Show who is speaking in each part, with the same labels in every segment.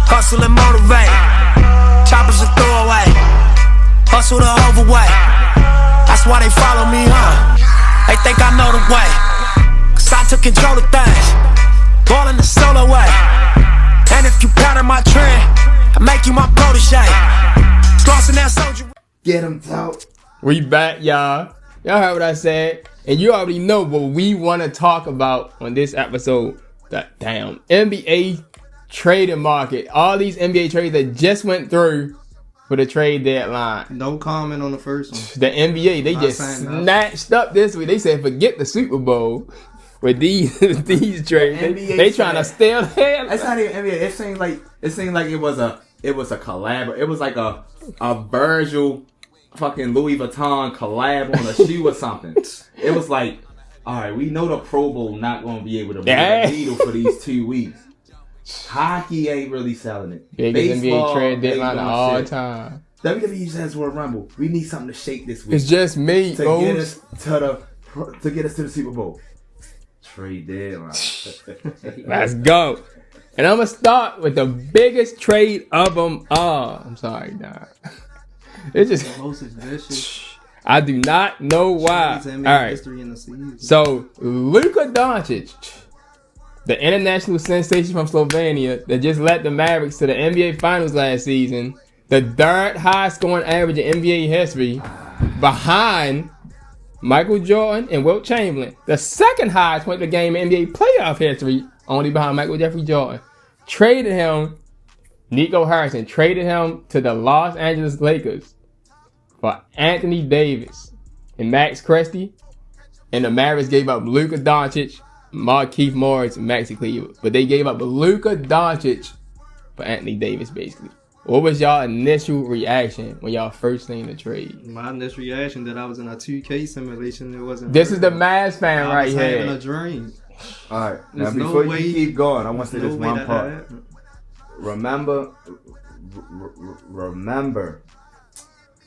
Speaker 1: Hustle and motivate. Choppers a throwaway. Hustle the overweight. That's why they follow me, huh? They think I know the way. Cause I took control of things. Ballin' the solo way. And if you pattern my trend, I make you my protege. Slossin' that soldier.
Speaker 2: Get him out.
Speaker 3: We back, y'all. Y'all heard what I said. And you already know what we want to talk about on this episode. The damn NBA trading market. All these NBA trades that just went through for the trade deadline.
Speaker 4: No comment on the first one.
Speaker 3: The NBA, they just snatched up this week. They said forget the Super Bowl with these trades. They trying to steal him.
Speaker 2: It's not even NBA. It seemed like it was a collab. It was like a Virgil fucking Louis Vuitton collab on a shoe or something. It was like, all right, we know the Pro Bowl not going to be able to move the needle for these 2 weeks. Hockey ain't really selling it.
Speaker 3: Biggest NBA trade deadline of all time.
Speaker 2: WWE says Royal Rumble. We need something to shake this week.
Speaker 3: It's just me,
Speaker 2: to get us to the Super Bowl. Trade deadline.
Speaker 3: Let's go. And I'm gonna start with the biggest trade of them all. I'm sorry, nah. It's just
Speaker 4: most vicious.
Speaker 3: I do not know why. All right. So Luka Doncic, the international sensation from Slovenia that just led the Mavericks to the NBA Finals last season, the third highest scoring average in NBA history, behind Michael Jordan and Wilt Chamberlain, the second highest point per game in NBA playoff history, only behind Michael Jeffrey Jordan, traded him. Nico Harrison traded him to the Los Angeles Lakers for Anthony Davis and Max Christie, and the Mavericks gave up Luka Doncic, Markieff Morris, and Maxi Kleber. But they gave up Luka Doncic for Anthony Davis, basically. What was y'all initial reaction when y'all first seen the trade?
Speaker 4: My initial reaction that I was in a 2K simulation. It wasn't.
Speaker 3: This is the Mavs fan right here.
Speaker 4: I was having a dream.
Speaker 2: All right, now before you keep going, I want to say this one part. Remember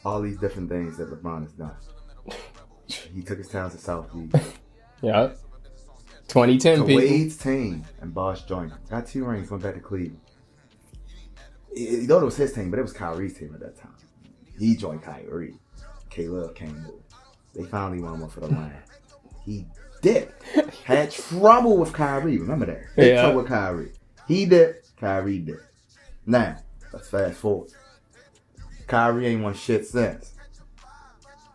Speaker 2: all these different things that LeBron has done. He took his talents to South Beach.
Speaker 3: Yeah. 2010 people.
Speaker 2: Wade's team and Bosh joined him. Got 2 rings, went back to Cleveland. You know it was his team, but it was Kyrie's team at that time. He joined Kyrie. K-Love came over. They finally won one for the line. He dipped. Had trouble with Kyrie. Remember that? Had trouble with Kyrie. He dipped. Kyrie did. Now, let's fast forward. Kyrie ain't won shit since.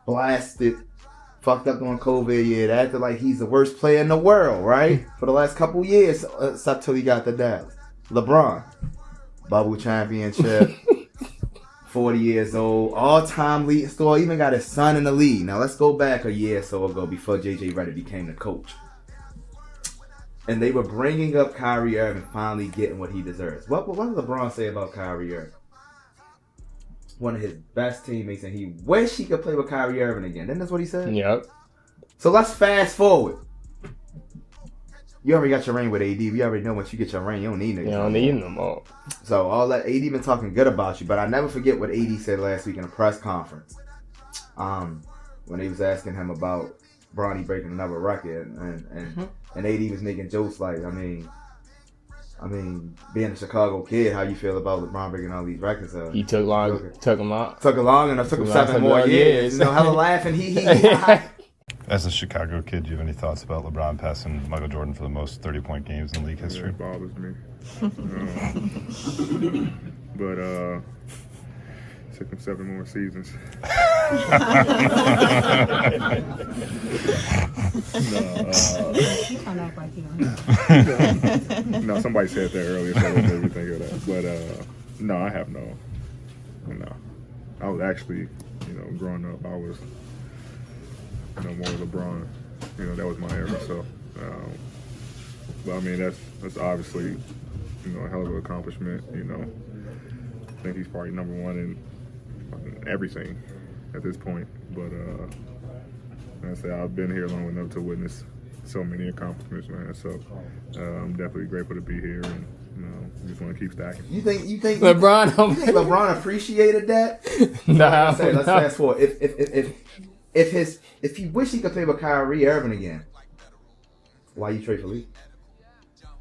Speaker 2: Blasted. Fucked up during COVID year. Acted like he's the worst player in the world, right? For the last couple years, except till he got to Dallas. LeBron. Bubble championship. 40 years old. All-time lead scorer. Even got his son in the league. Now, let's go back a year or so ago before J.J. Redick became the coach. And they were bringing up Kyrie Irving finally getting what he deserves. What did LeBron say about Kyrie Irving? One of his best teammates, and he wished he could play with Kyrie Irving again. Isn't that what he said?
Speaker 3: Yep.
Speaker 2: So let's fast forward. You already got your ring with AD. We already know once you get your ring, you don't need niggas.
Speaker 3: You don't need no more.
Speaker 2: So all that, AD been talking good about you, but I never forget what AD said last week in a press conference. When they was asking him about Bronny breaking another record, and AD was making jokes like, I mean, being a Chicago kid, how you feel about LeBron breaking all these records?
Speaker 3: He took long enough. Took him
Speaker 2: 7 more years. You know, hella laughing. He.
Speaker 5: As a Chicago kid, do you have any thoughts about LeBron passing Michael Jordan for the most 30-point games in league history?
Speaker 6: It bothers me. But took him 7 more seasons. No, somebody said that earlier, so I didn't really think of that. But no, I have no. I was actually, growing up, I was, more LeBron. That was my era. So, but I mean, that's obviously, a hell of an accomplishment. I think he's probably number one in everything at this point. But like I say, I've been here long enough to witness so many accomplishments, man. So I'm definitely grateful to be here, and just want to keep stacking.
Speaker 2: You think
Speaker 3: LeBron?
Speaker 2: You think LeBron appreciated that?
Speaker 3: No.
Speaker 2: Let's fast forward. If he wished he could play with Kyrie Irving again, why you trade for Lee?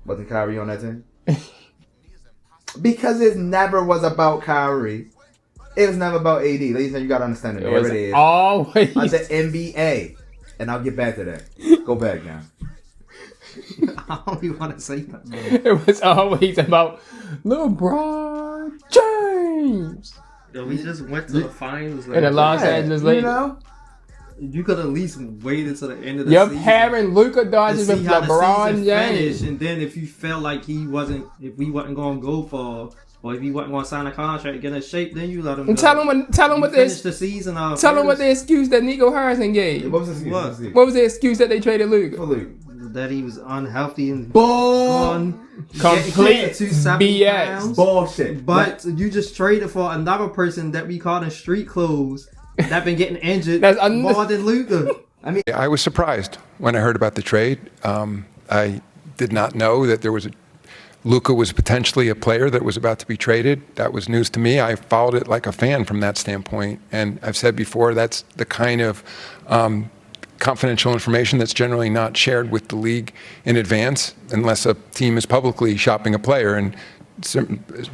Speaker 2: Wasn't Kyrie on that team? Because it never was about Kyrie. It was never about AD. Ladies and gentlemen, you gotta understand it. There it is.
Speaker 3: Always
Speaker 2: the NBA. And I'll get back to that. Go back now.
Speaker 4: I don't even want to say that.
Speaker 3: It was always about LeBron James.
Speaker 4: Yo, we just went to the finals.
Speaker 3: In the Los Angeles Lakers.
Speaker 2: You know?
Speaker 4: You could at least waited to the end of the
Speaker 3: You're
Speaker 4: season.
Speaker 3: pairing Luka Doncic
Speaker 4: to
Speaker 3: with
Speaker 4: see how the
Speaker 3: LeBron
Speaker 4: season
Speaker 3: James.
Speaker 4: finished, and then if you felt like if we wasn't going to go for, or if he wasn't going to sign a contract, get in shape, then you let him.
Speaker 3: And tell him what
Speaker 4: finish the season.
Speaker 3: Tell him what the excuse that Nico Harrison gave.
Speaker 2: What was the excuse?
Speaker 3: What was the excuse that they traded Luka?
Speaker 2: For Luka.
Speaker 4: That he was unhealthy and
Speaker 2: Bull.
Speaker 3: Complete BS.
Speaker 4: Pounds.
Speaker 2: Bullshit.
Speaker 4: But you just traded for another person that we call in street clothes that been getting injured
Speaker 3: That's
Speaker 4: more than Luka.
Speaker 7: I was surprised when I heard about the trade. I did not know that Luka was potentially a player that was about to be traded. That was news to me. I followed it like a fan from that standpoint. And I've said before, that's the kind of confidential information that's generally not shared with the league in advance unless a team is publicly shopping a player. And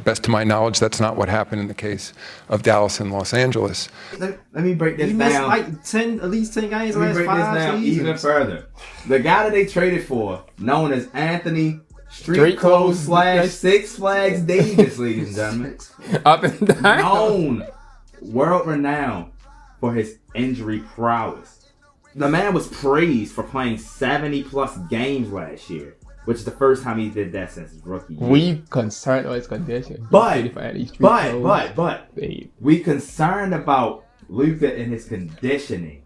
Speaker 7: best to my knowledge, that's not what happened in the case of Dallas and Los Angeles.
Speaker 2: Let me break this
Speaker 4: He
Speaker 2: down.
Speaker 4: missed like at least 10 games
Speaker 2: Let me
Speaker 4: last
Speaker 2: break this
Speaker 4: 5
Speaker 2: down
Speaker 4: seasons.
Speaker 2: even further. The guy that they traded for, known as Anthony Street Clothes / Six Flags Davis, ladies and gentlemen.
Speaker 3: Up and down.
Speaker 2: Known, world renowned for his injury prowess. The man was praised for playing 70+ games last year, which is the first time he did that since his rookie year.
Speaker 3: We concerned about his condition.
Speaker 2: But we concerned about Luka and his conditioning.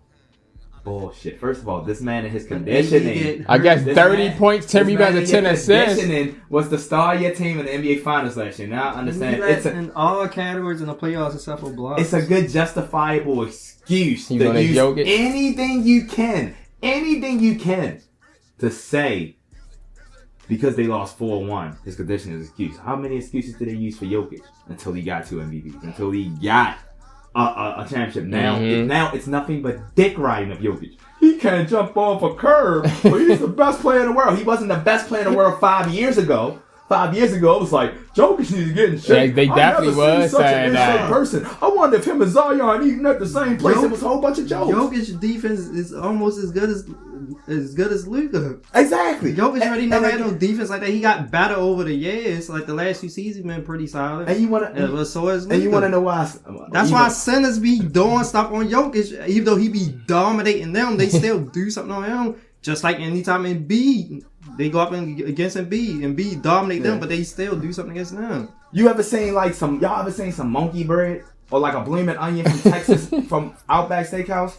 Speaker 2: Bullshit. First of all, this man and his conditioning.
Speaker 3: I guess 30 points, 10 rebounds, and 10 assists.
Speaker 2: Conditioning was the star of your team in the NBA Finals last year. Now I understand. It's
Speaker 4: in all categories in the playoffs except for blocks.
Speaker 2: It's a good justifiable excuse to
Speaker 3: gonna
Speaker 2: use
Speaker 3: joke it?
Speaker 2: anything you can to say because they lost 4-1. His conditioning is an excuse. How many excuses did they use for Jokic until he got 2 MVPs? Until he got a championship. Now it's nothing but dick riding of Jokic. He can't jump off a curb, but he's the best player in the world. He wasn't the best player in the world 5 years ago. 5 years ago, it was like, Jokic needs to get in shape.
Speaker 3: Yeah, they definitely was saying that.
Speaker 2: Person. I wonder if him and Zion eating at the same place. It was a whole bunch of jokes.
Speaker 4: Jokic's defense is almost as good as Luka.
Speaker 2: Exactly.
Speaker 4: Jokic already never had no defense like that. He got better over the years. Like the last 2 seasons, been pretty solid.
Speaker 2: And you want to know why?
Speaker 4: That's why centers be doing stuff on Jokic, even though he be dominating them. They still do something on him. Just like anytime Embiid, they go up against Embiid dominate them, but they still do something against them.
Speaker 2: You ever seen y'all ever seen some monkey bread or like a blooming onion from Texas from Outback Steakhouse?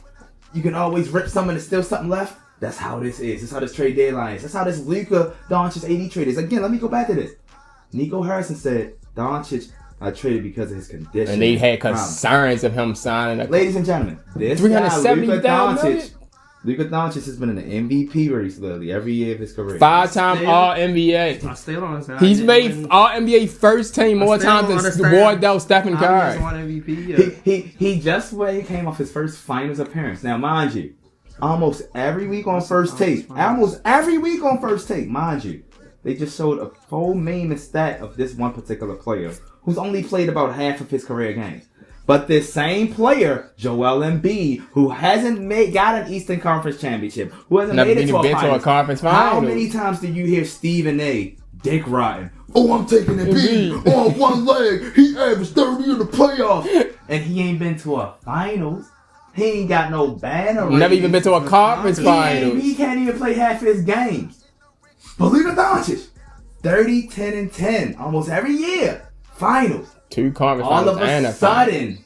Speaker 2: You can always rip some and there's still something left. That's how this is. That's how this trade deadline is. That's how this Luka Doncic AD trade is. Again, let me go back to this. Nico Harrison said Doncic traded because of his condition.
Speaker 3: And they had concerns of him signing
Speaker 2: Ladies and gentlemen, this guy, Luka Doncic has been in the MVP race literally every year of his career.
Speaker 3: 5-time All-NBA.
Speaker 4: I still don't understand.
Speaker 3: He's made All-NBA first team more times than Wardell Stephen Curry.
Speaker 2: He just came off his first finals appearance. Now, mind you, almost every week on First Take, mind you, they just showed a full meme and stat of this one particular player who's only played about half of his career games. But this same player, Joel Embiid, who hasn't got an Eastern Conference championship, who hasn't made it to a conference final. How many times do you hear Stephen A. dick riding? Oh, I'm taking Embiid on one leg. He averaged 30 in the playoffs. And he ain't been to a finals. He ain't got no banner.
Speaker 3: Never even been to a conference finals.
Speaker 2: He can't even play half his games. But Luka Doncic, 30, 10, and 10 almost every year. Finals.
Speaker 3: 2 conference
Speaker 2: all
Speaker 3: finals.
Speaker 2: All of a sudden,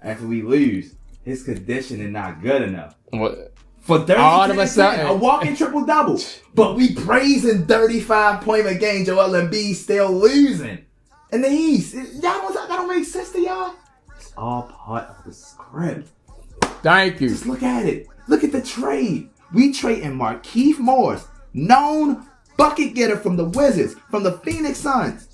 Speaker 2: after we lose, his conditioning not good enough.
Speaker 3: What?
Speaker 2: For 30, all of a sudden, a walking triple-double. But we praising 35-point a game, Joel Embiid still losing. In the East. That don't make sense to y'all? It's all part of the script.
Speaker 3: Thank you.
Speaker 2: Just look at it. Look at the trade. We trading Markieff Morris, known bucket getter from the Wizards, from the Phoenix Suns.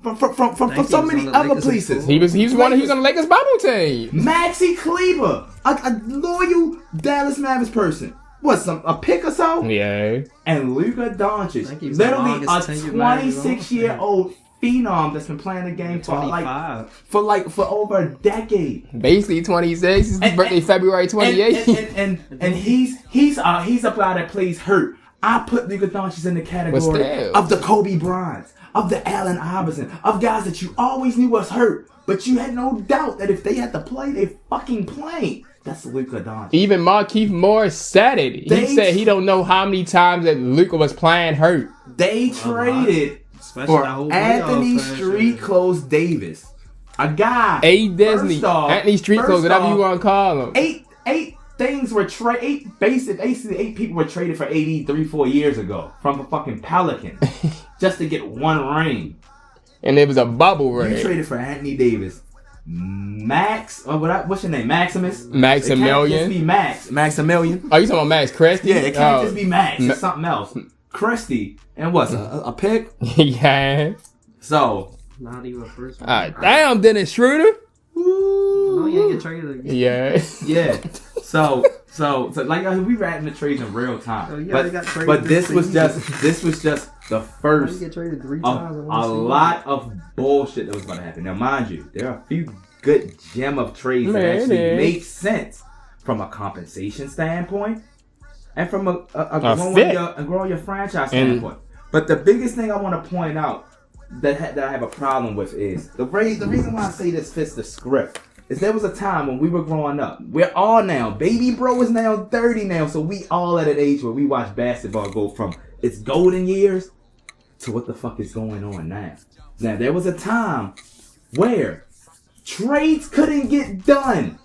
Speaker 2: From so many other places.
Speaker 3: He was on the Lakers bubble team.
Speaker 2: Maxi Kleber, a loyal Dallas Mavericks person. What, a pick or so?
Speaker 3: Yeah.
Speaker 2: And Luka Doncic, literally a 26-year-old phenom that's been playing the game for
Speaker 4: 25.
Speaker 2: for over a decade.
Speaker 3: Basically 26. His birthday February 28th.
Speaker 2: And he's a guy that plays hurt. I put Luka Doncic in the category of the Kobe Bryants, of the Allen Iverson, of guys that you always knew was hurt, but you had no doubt that if they had to play, they fucking played. That's Luka Doncic.
Speaker 3: Even Markieff Morris said it. He said he don't know how many times that Luka was playing hurt.
Speaker 2: They traded for Anthony Street Clothes Davis, a guy.
Speaker 3: Disney, Anthony Street Clothes, whatever you want to call him.
Speaker 2: Eight things were traded. Basically, 8 people were traded for AD 3-4 years ago from the fucking Pelicans just to get one ring.
Speaker 3: And it was a bubble ring.
Speaker 2: You traded for Anthony Davis. What's your name? Maximus?
Speaker 3: Maximilian.
Speaker 2: It can't just be Max. Maximilian.
Speaker 3: Oh, you talking about Max Christie?
Speaker 2: Yeah, it can't just be Max. It's something else. Christie. And what's a pick?
Speaker 3: Yeah.
Speaker 2: So.
Speaker 4: Not even a first one.
Speaker 3: Damn, Dennis Schroeder.
Speaker 4: No, you ain't get traded again.
Speaker 3: Yeah.
Speaker 2: Yeah. So like we ratting the trades in real time.
Speaker 4: Oh, yeah,
Speaker 2: but this was just the first
Speaker 4: get traded 3
Speaker 2: of
Speaker 4: times in one
Speaker 2: a
Speaker 4: season.
Speaker 2: lot of bullshit that was going to happen. Now, mind you, there are a few good gem of trades that actually make sense from a compensation standpoint and from a growing your franchise standpoint. But the biggest thing I want to point out that I have a problem with is the reason why I say this fits the script is there was a time when we were growing up. We're all now, baby bro is now 30 now, so we all at an age where we watch basketball go from its golden years to what the fuck is going on now. Now, there was a time where trades couldn't get done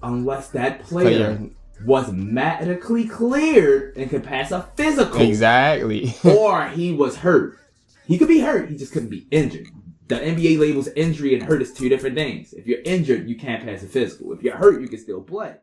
Speaker 2: unless that player was medically cleared and could pass a physical.
Speaker 3: Exactly.
Speaker 2: Or he was hurt. He could be hurt, he just couldn't be injured. The NBA labels injury and hurt as 2 different things. If you're injured, you can't pass a physical. If you're hurt, you can still play.